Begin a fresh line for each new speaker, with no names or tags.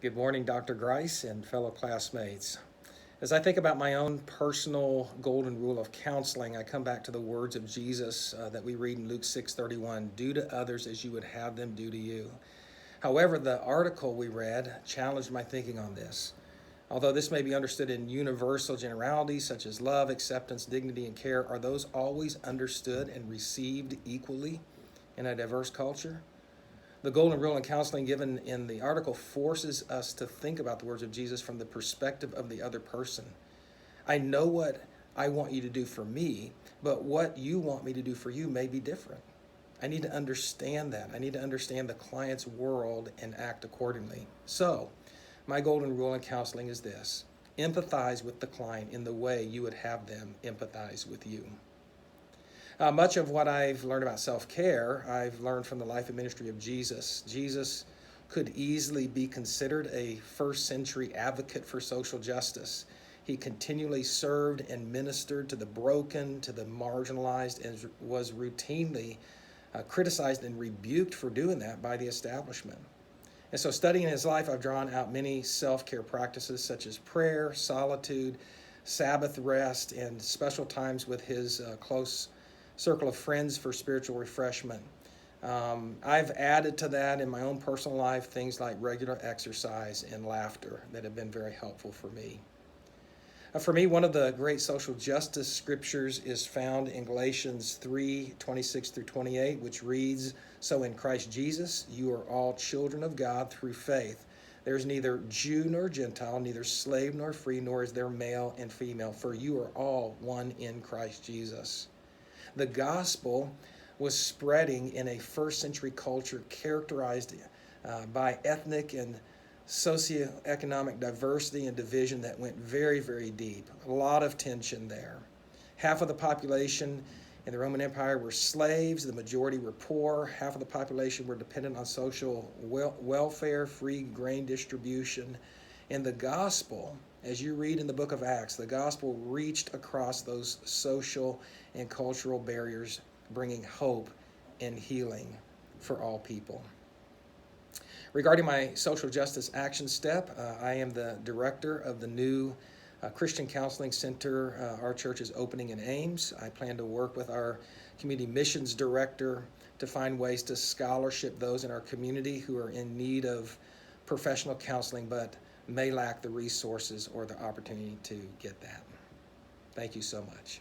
Good morning, Dr. Grice and fellow classmates. As I think about my own personal golden rule of counseling, I come back to the words of Jesus that we read in Luke 6:31, "Do to others as you would have them do to you." However, the article we read challenged my thinking on this. Although this may be understood in universal generalities such as love, acceptance, dignity, and care, are those always understood and received equally in a diverse culture? The golden rule in counseling given in the article forces us to think about the words of Jesus from the perspective of the other person. I know what I want you to do for me, but what you want me to do for you may be different. I need to understand that. I need to understand the client's world and act accordingly. So, my golden rule in counseling is this: empathize with the client in the way you would have them empathize with you. Much of what I've learned about self-care, I've learned from the life and ministry of Jesus. Jesus could easily be considered a first century advocate for social justice. He continually served and ministered to the broken, to the marginalized, and was routinely criticized and rebuked for doing that by the establishment. And so, studying his life, I've drawn out many self-care practices such as prayer, solitude, Sabbath rest, and special times with his close circle of friends for spiritual refreshment. I've added to that in my own personal life things like regular exercise and laughter that have been very helpful for me. For me, one of the great social justice scriptures is found in Galatians 3:26 through 28, which reads, "So in Christ Jesus, you are all children of God through faith. There is neither Jew nor Gentile, neither slave nor free, nor is there male and female, for you are all one in Christ Jesus." The gospel was spreading in a first century culture characterized by ethnic and socioeconomic diversity and division that went very, very deep. A lot of tension there. Half of the population in the Roman Empire were slaves. The majority were poor. Half of the population were dependent on social welfare, free grain distribution. And the gospel, as you read in the book of Acts, the gospel reached across those social and cultural barriers, bringing hope and healing for all people. Regarding my social justice action step, I am the director of the new Christian Counseling Center our church is opening in Ames. I plan to work with our community missions director to find ways to scholarship those in our community who are in need of professional counseling but may lack the resources or the opportunity to get that. Thank you so much.